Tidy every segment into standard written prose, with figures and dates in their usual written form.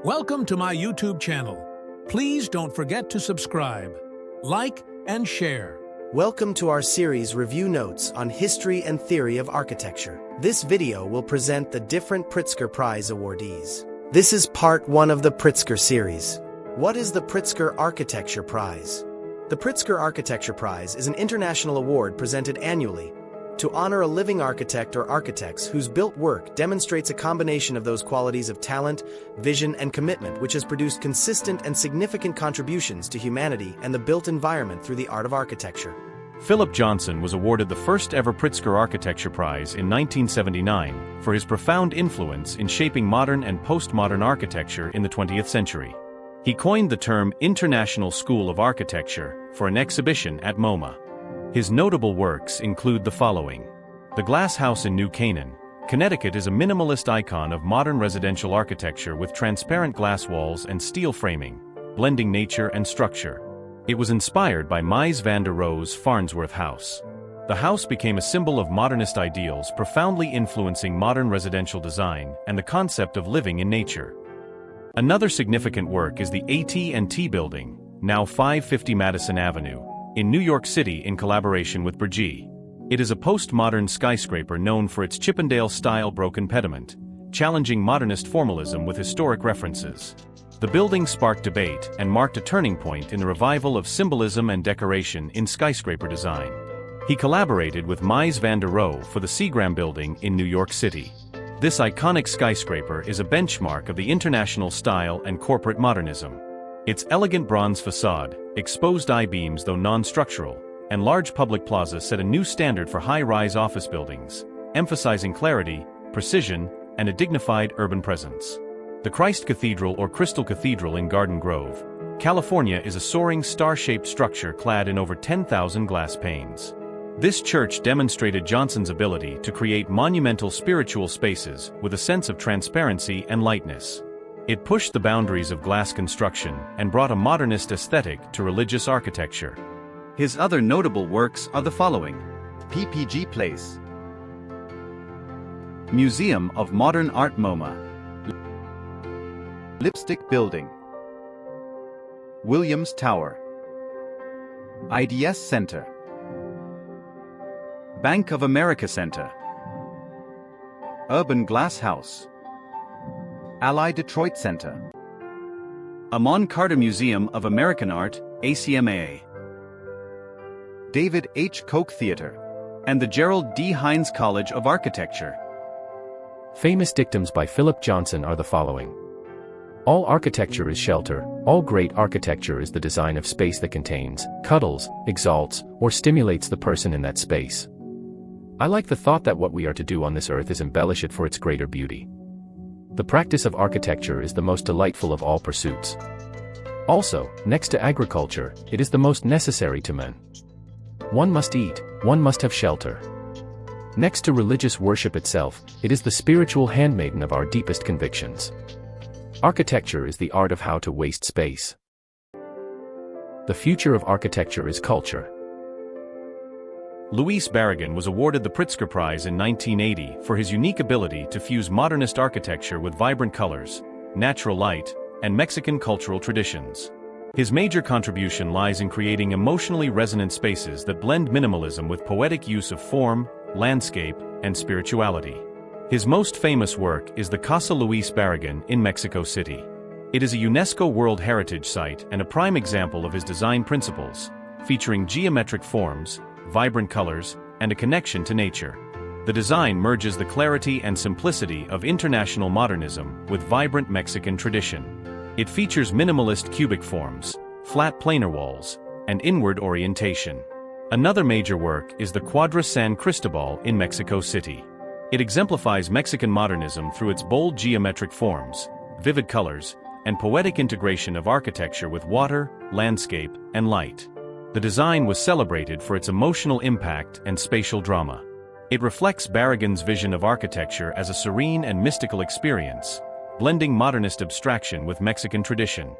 Welcome to my YouTube channel. Please don't forget to subscribe, like, and share. Welcome to our series Review Notes on History and Theory of Architecture. This video will present the different Pritzker Prize awardees. This is part 1 of the Pritzker series. What is the Pritzker Architecture Prize? The Pritzker Architecture Prize is an international award presented annually to honor a living architect or architects whose built work demonstrates a combination of those qualities of talent, vision, and commitment which has produced consistent and significant contributions to humanity and the built environment through the art of architecture. Philip Johnson was awarded the first ever Pritzker Architecture Prize in 1979 for his profound influence in shaping modern and postmodern architecture in the 20th century. He coined the term International School of Architecture for an exhibition at MoMA. His notable works include the following. The Glass House in New Canaan, Connecticut is a minimalist icon of modern residential architecture with transparent glass walls and steel framing, blending nature and structure. It was inspired by Mies van der Rohe's Farnsworth House. The house became a symbol of modernist ideals, profoundly influencing modern residential design and the concept of living in nature. Another significant work is the AT&T Building, now 550 Madison Avenue, in New York City in collaboration with Barragan. It is a postmodern skyscraper known for its Chippendale-style broken pediment, challenging modernist formalism with historic references. The building sparked debate and marked a turning point in the revival of symbolism and decoration in skyscraper design. He collaborated with Mies van der Rohe for the Seagram Building in New York City. This iconic skyscraper is a benchmark of the international style and corporate modernism. Its elegant bronze facade, exposed I-beams though non-structural, and large public plaza set a new standard for high-rise office buildings, emphasizing clarity, precision, and a dignified urban presence. The Christ Cathedral or Crystal Cathedral in Garden Grove, California is a soaring star-shaped structure clad in over 10,000 glass panes. This church demonstrated Johnson's ability to create monumental spiritual spaces with a sense of transparency and lightness. It pushed the boundaries of glass construction and brought a modernist aesthetic to religious architecture. His other notable works are the following. PPG Place, Museum of Modern Art MoMA, Lipstick Building, Williams Tower, IDS Center, Bank of America Center, Urban Glass House, Ally Detroit Center, Amon Carter Museum of American Art, ACMA, David H. Koch Theater, and the Gerald D. Hines College of Architecture. Famous dictums by Philip Johnson are the following. All architecture is shelter, all great architecture is the design of space that contains, cuddles, exalts, or stimulates the person in that space. I like the thought that what we are to do on this earth is embellish it for its greater beauty. The practice of architecture is the most delightful of all pursuits. Also, next to agriculture, it is the most necessary to men. One must eat, one must have shelter. Next to religious worship itself, it is the spiritual handmaiden of our deepest convictions. Architecture is the art of how to waste space. The future of architecture is culture. Louis Barragan was awarded the Pritzker Prize in 1980 for his unique ability to fuse modernist architecture with vibrant colors, natural light, and Mexican cultural traditions. His major contribution lies in creating emotionally resonant spaces that blend minimalism with poetic use of form, landscape, and spirituality. His most famous work is the Casa Luis Barragan in Mexico City. It is a UNESCO World Heritage Site and a prime example of his design principles, featuring geometric forms, vibrant colors, and a connection to nature. The design merges the clarity and simplicity of international modernism with vibrant Mexican tradition. It features minimalist cubic forms, flat planar walls, and inward orientation. Another major work is the Cuadra San Cristobal in Mexico City. It exemplifies Mexican modernism through its bold geometric forms, vivid colors, and poetic integration of architecture with water, landscape, and light. The design was celebrated for its emotional impact and spatial drama. It reflects Barragan's vision of architecture as a serene and mystical experience, blending modernist abstraction with Mexican tradition.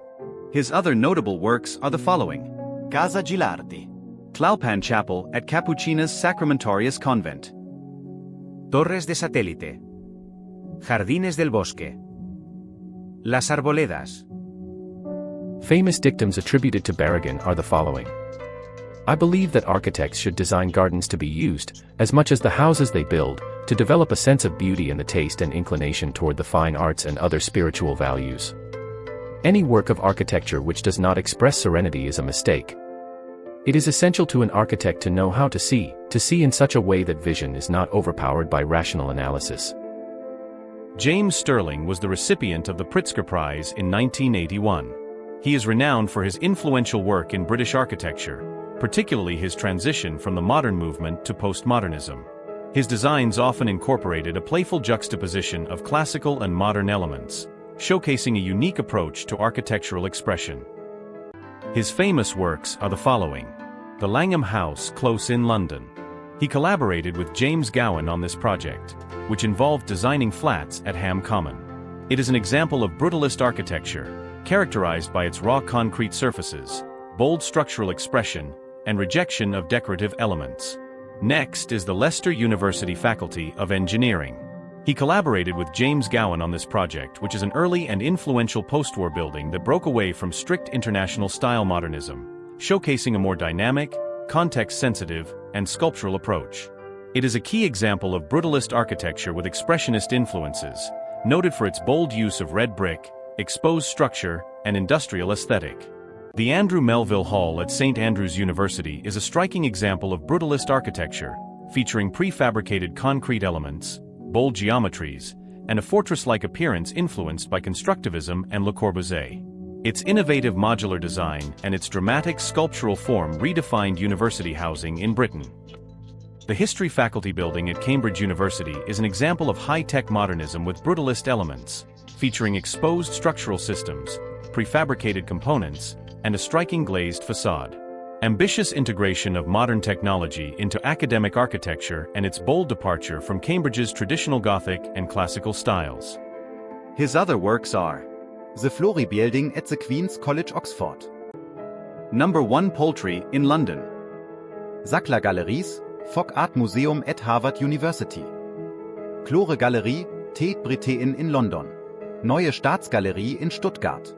His other notable works are the following. Casa Gilardi, Tlalpan Chapel at Capuchinas Sacramentarius Convent, Torres de Satélite, Jardines del Bosque, Las arboledas. Famous dictums attributed to Barragan are the following. I believe that architects should design gardens to be used, as much as the houses they build, to develop a sense of beauty and the taste and inclination toward the fine arts and other spiritual values. Any work of architecture which does not express serenity is a mistake. It is essential to an architect to know how to see in such a way that vision is not overpowered by rational analysis. James Stirling was the recipient of the Pritzker Prize in 1981. He is renowned for his influential work in British architecture, particularly his transition from the modern movement to postmodernism. His designs often incorporated a playful juxtaposition of classical and modern elements, showcasing a unique approach to architectural expression. His famous works are the following. The Langham House, close in London. He collaborated with James Gowan on this project, which involved designing flats at Ham Common. It is an example of brutalist architecture, characterized by its raw concrete surfaces, bold structural expression, and rejection of decorative elements. Next is the Leicester University Faculty of Engineering. He collaborated with James Gowan on this project, which is an early and influential post-war building that broke away from strict international style modernism, showcasing a more dynamic, context-sensitive, and sculptural approach. It is a key example of brutalist architecture with expressionist influences, noted for its bold use of red brick, exposed structure, and industrial aesthetic. The Andrew Melville Hall at St. Andrews University is a striking example of brutalist architecture, featuring prefabricated concrete elements, bold geometries, and a fortress-like appearance influenced by constructivism and Le Corbusier. Its innovative modular design and its dramatic sculptural form redefined university housing in Britain. The History Faculty Building at Cambridge University is an example of high-tech modernism with brutalist elements, featuring exposed structural systems, prefabricated components, and a striking glazed facade. Ambitious integration of modern technology into academic architecture and its bold departure from Cambridge's traditional Gothic and classical styles. His other works are The Flory Building at the Queen's College, Oxford. Number 1 Poultry in London. Sackler Galeries, Fogg Art Museum at Harvard University. Klore Galerie, Tate Britain in London. Neue Staatsgalerie in Stuttgart.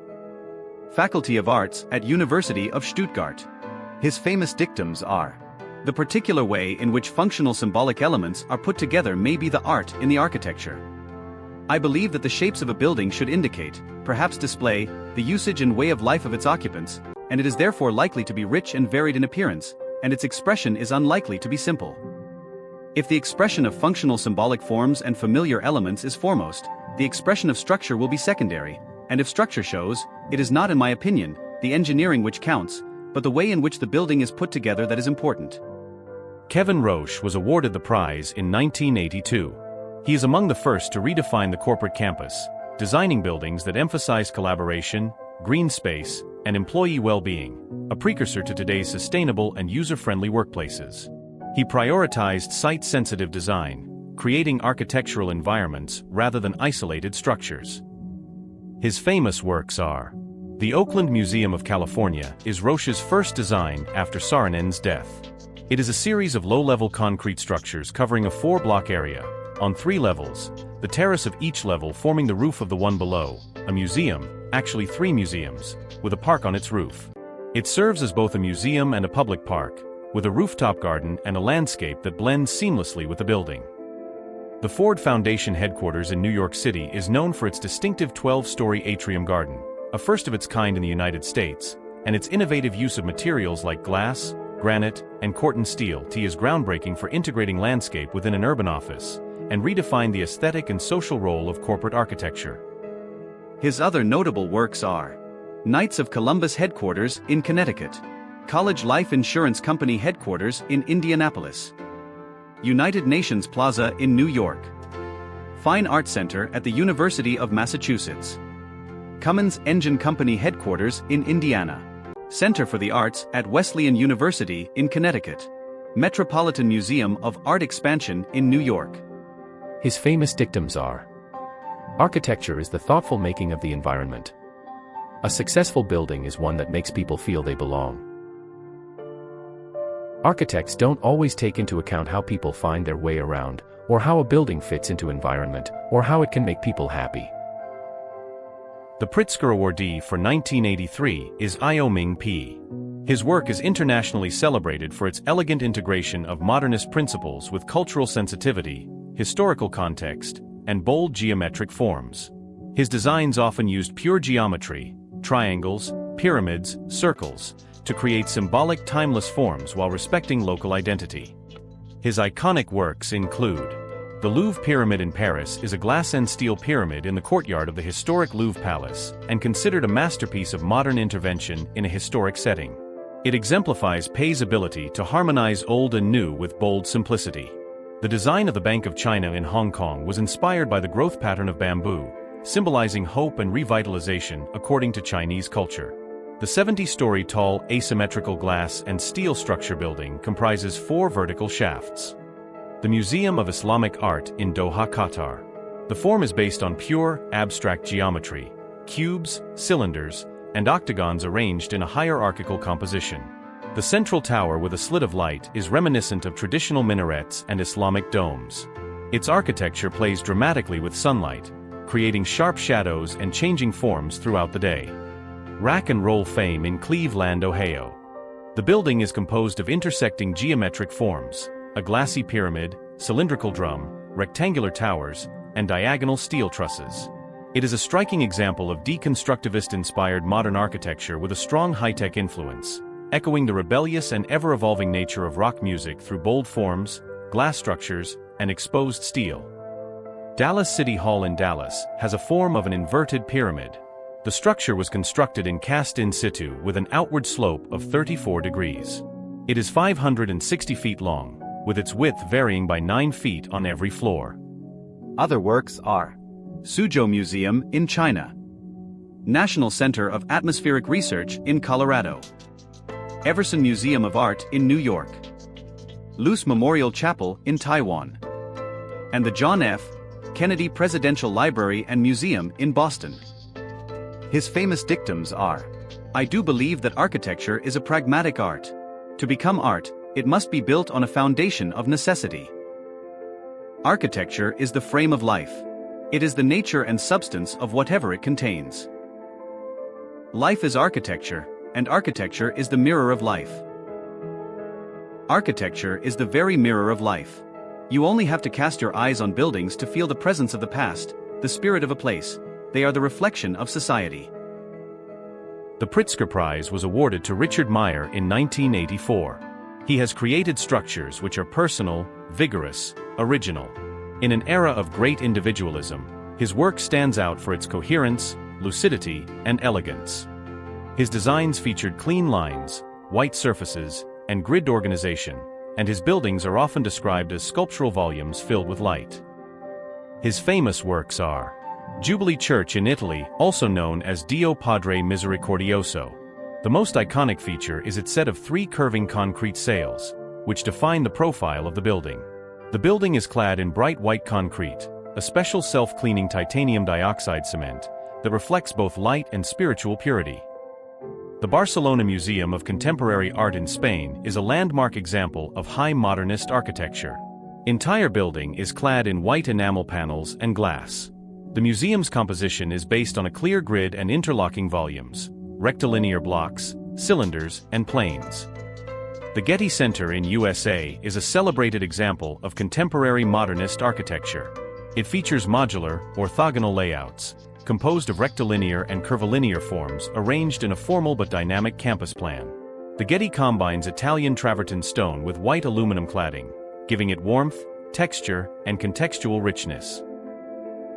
Faculty of Arts at University of Stuttgart. His famous dictums are, the particular way in which functional symbolic elements are put together may be the art in the architecture. I believe that the shapes of a building should indicate, perhaps display, the usage and way of life of its occupants, and it is therefore likely to be rich and varied in appearance, and its expression is unlikely to be simple. If the expression of functional symbolic forms and familiar elements is foremost, the expression of structure will be secondary, and if structure shows, it is not, in my opinion, the engineering which counts, but the way in which the building is put together that is important. Kevin Roche was awarded the prize in 1982. He is among the first to redefine the corporate campus, designing buildings that emphasize collaboration, green space, and employee well-being, a precursor to today's sustainable and user-friendly workplaces. He prioritized site-sensitive design, creating architectural environments rather than isolated structures. His famous works are: the Oakland Museum of California is Roche's first design after Saarinen's death. It is a series of low-level concrete structures covering a 4-block area, on 3 levels, the terrace of each level forming the roof of the one below, a museum, actually 3 museums, with a park on its roof. It serves as both a museum and a public park, with a rooftop garden and a landscape that blends seamlessly with the building. The Ford Foundation headquarters in New York City is known for its distinctive 12-story atrium garden, a first of its kind in the United States, and its innovative use of materials like glass, granite, and Corten steel is groundbreaking for integrating landscape within an urban office, and redefined the aesthetic and social role of corporate architecture. His other notable works are Knights of Columbus headquarters in Connecticut, College Life Insurance Company headquarters in Indianapolis, United Nations Plaza in New York, Fine Arts Center at the University of Massachusetts, Cummins Engine Company headquarters in Indiana, Center for the Arts at Wesleyan University in Connecticut, Metropolitan Museum of Art Expansion in New York. His famous dictums are: architecture is the thoughtful making of the environment. A successful building is one that makes people feel they belong. Architects don't always take into account how people find their way around, or how a building fits into environment, or how it can make people happy. The Pritzker awardee for 1983 is Ming P. His work is internationally celebrated for its elegant integration of modernist principles with cultural sensitivity, historical context, and bold geometric forms. His designs often used pure geometry, triangles, pyramids, circles, to create symbolic timeless forms while respecting local identity. His iconic works include: the Louvre Pyramid in Paris is a glass and steel pyramid in the courtyard of the historic Louvre Palace and considered a masterpiece of modern intervention in a historic setting. It exemplifies Pei's ability to harmonize old and new with bold simplicity. The design of the Bank of China in Hong Kong was inspired by the growth pattern of bamboo, symbolizing hope and revitalization according to Chinese culture. The 70-story tall asymmetrical glass and steel structure building comprises 4 vertical shafts. The Museum of Islamic Art in Doha, Qatar. The form is based on pure, abstract geometry, cubes, cylinders, and octagons arranged in a hierarchical composition. The central tower with a slit of light is reminiscent of traditional minarets and Islamic domes. Its architecture plays dramatically with sunlight, creating sharp shadows and changing forms throughout the day. Rock and Roll Fame in Cleveland, Ohio. The building is composed of intersecting geometric forms: a glassy pyramid, cylindrical drum, rectangular towers, and diagonal steel trusses. It is a striking example of deconstructivist-inspired modern architecture with a strong high-tech influence, echoing the rebellious and ever-evolving nature of rock music through bold forms, glass structures, and exposed steel. Dallas City Hall in Dallas has a form of an inverted pyramid. The structure was constructed in cast in situ with an outward slope of 34 degrees. It is 560 feet long, with its width varying by 9 feet on every floor. Other works are Suzhou Museum in China, National Center of Atmospheric Research in Colorado, Everson Museum of Art in New York, Luce Memorial Chapel in Taiwan, and the John F. Kennedy Presidential Library and Museum in Boston. His famous dictums are: I do believe that architecture is a pragmatic art. To become art, it must be built on a foundation of necessity. Architecture is the frame of life. It is the nature and substance of whatever it contains. Life is architecture, and architecture is the mirror of life. Architecture is the very mirror of life. You only have to cast your eyes on buildings to feel the presence of the past, the spirit of a place. They are the reflection of society. The Pritzker Prize was awarded to Richard Meier in 1984. He has created structures which are personal, vigorous, original. In an era of great individualism, his work stands out for its coherence, lucidity, and elegance. His designs featured clean lines, white surfaces, and grid organization, and his buildings are often described as sculptural volumes filled with light. His famous works are Jubilee Church in Italy, also known as Dio Padre Misericordioso. The most iconic feature is its set of 3 curving concrete sails, which define the profile of the building. The building is clad in bright white concrete, a special self-cleaning titanium dioxide cement that reflects both light and spiritual purity. The Barcelona Museum of Contemporary Art in Spain is a landmark example of high modernist architecture. Entire building is clad in white enamel panels and glass. The museum's composition is based on a clear grid and interlocking volumes, rectilinear blocks, cylinders, and planes. The Getty Center in USA is a celebrated example of contemporary modernist architecture. It features modular, orthogonal layouts, composed of rectilinear and curvilinear forms arranged in a formal but dynamic campus plan. The Getty combines Italian travertine stone with white aluminum cladding, giving it warmth, texture, and contextual richness.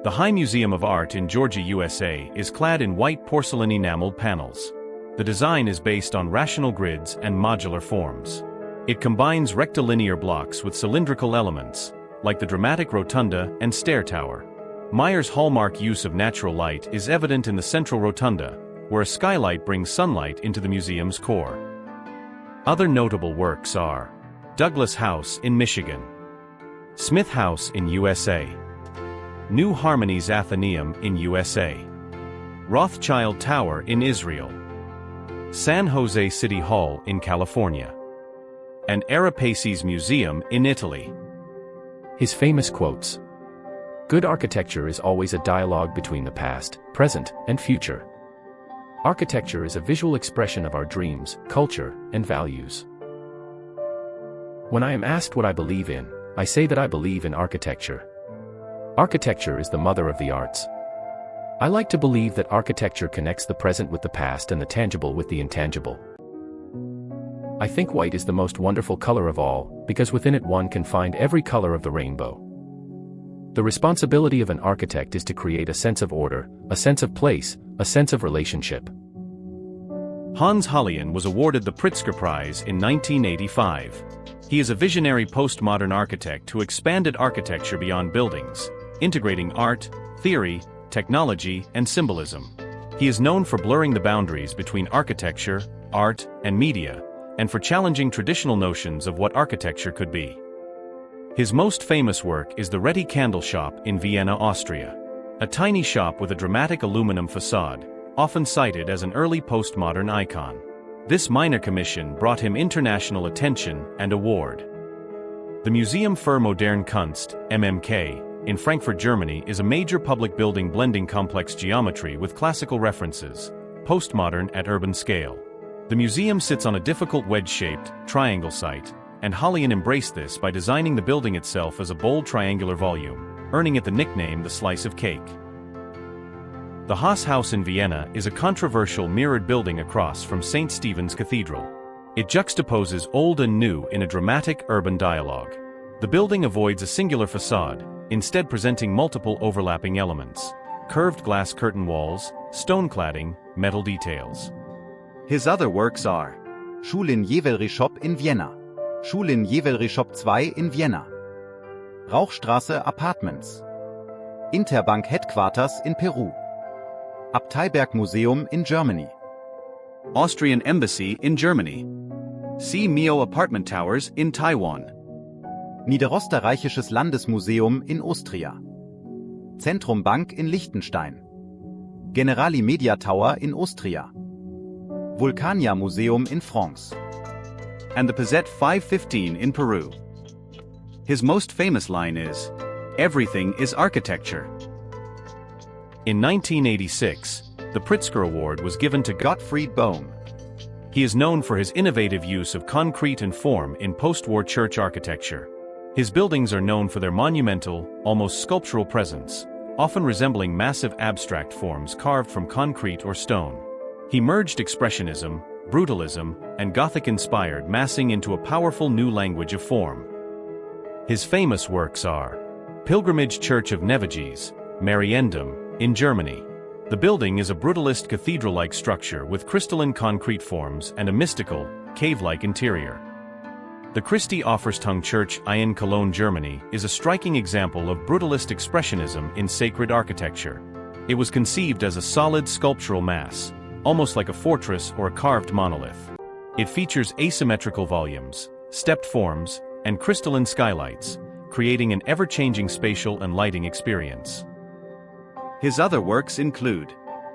The High Museum of Art in Georgia, USA is clad in white porcelain enameled panels. The design is based on rational grids and modular forms. It combines rectilinear blocks with cylindrical elements, like the dramatic rotunda and stair tower. Meier's hallmark use of natural light is evident in the central rotunda, where a skylight brings sunlight into the museum's core. Other notable works are Douglas House in Michigan, Smith House in USA, New Harmonies Athenaeum in USA, Rothschild Tower in Israel, San Jose City Hall in California, and Arapaces Museum in Italy. His famous quotes. Good architecture is always a dialogue between the past, present, and future. Architecture is a visual expression of our dreams, culture, and values. When I am asked what I believe in, I say that I believe in architecture. Architecture is the mother of the arts. I like to believe that architecture connects the present with the past and the tangible with the intangible. I think white is the most wonderful color of all, because within it one can find every color of the rainbow. The responsibility of an architect is to create a sense of order, a sense of place, a sense of relationship. Hans Hollein was awarded the Pritzker Prize in 1985. He is a visionary postmodern architect who expanded architecture beyond buildings, integrating art, theory, technology, and symbolism. He is known for blurring the boundaries between architecture, art, and media, and for challenging traditional notions of what architecture could be. His most famous work is the Reti Candle Shop in Vienna, Austria. A tiny shop with a dramatic aluminum facade, often cited as an early postmodern icon. This minor commission brought him international attention and award. The Museum für Moderne Kunst, MMK, in Frankfurt, Germany is a major public building blending complex geometry with classical references, postmodern at urban scale. The museum sits on a difficult wedge-shaped, triangle site, and Hollein embraced this by designing the building itself as a bold triangular volume, earning it the nickname the Slice of Cake. The Haas House in Vienna is a controversial mirrored building across from St. Stephen's Cathedral. It juxtaposes old and new in a dramatic urban dialogue. The building avoids a singular facade, instead presenting multiple overlapping elements: curved glass curtain walls, stone cladding, metal details. His other works are Schulin Jevelry Shop in Vienna, Schulin Jevelry Shop 2 in Vienna, Rauchstraße Apartments, Interbank Headquarters in Peru, Abteiberg Museum in Germany, Austrian Embassy in Germany, C. Mio Apartment Towers in Taiwan, Niederösterreichisches Landesmuseum in Austria, Zentrum Bank in Liechtenstein, Generali Media Tower in Austria, Vulcania Museum in France, and the Pizzette 515 in Peru. His most famous line is, "Everything is architecture." In 1986, the Pritzker Award was given to Gottfried Bohm. He is known for his innovative use of concrete and form in post-war church architecture. His buildings are known for their monumental, almost sculptural presence, often resembling massive abstract forms carved from concrete or stone. He merged Expressionism, Brutalism, and Gothic-inspired massing into a powerful new language of form. His famous works are Pilgrimage Church of Neviges, Mariendum, in Germany. The building is a brutalist cathedral-like structure with crystalline concrete forms and a mystical, cave-like interior. The Christi Offerstung Church in Cologne, Germany, is a striking example of brutalist expressionism in sacred architecture. It was conceived as a solid sculptural mass, almost like a fortress or a carved monolith. It features asymmetrical volumes, stepped forms, and crystalline skylights, creating an ever-changing spatial and lighting experience. His other works include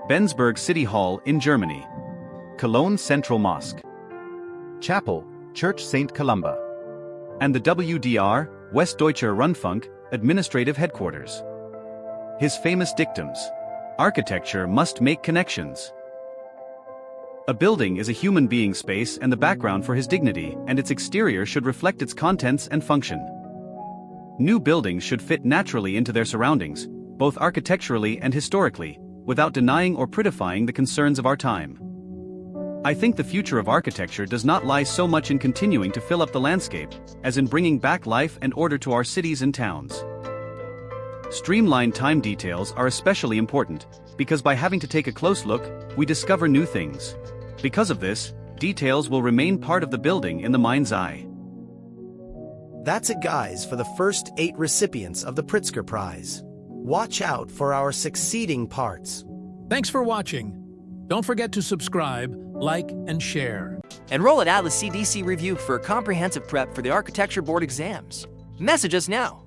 Bensberg City Hall in Germany, Cologne Central Mosque, Chapel, Church St. Columba, and the WDR, Westdeutscher Rundfunk, administrative headquarters. His famous dictums: architecture must make connections. A building is a human being's space and the background for his dignity, and its exterior should reflect its contents and function. New buildings should fit naturally into their surroundings, both architecturally and historically, without denying or prettifying the concerns of our time. I think the future of architecture does not lie so much in continuing to fill up the landscape, as in bringing back life and order to our cities and towns. Streamlined time details are especially important, because by having to take a close look, we discover new things. Because of this, details will remain part of the building in the mind's eye. That's it, guys, for the first 8 recipients of the Pritzker Prize. Watch out for our succeeding parts. Thanks for watching. Don't forget to subscribe, like, and share. Enroll at Atlas CDC Review for a comprehensive prep for the Architecture Board exams. Message us now.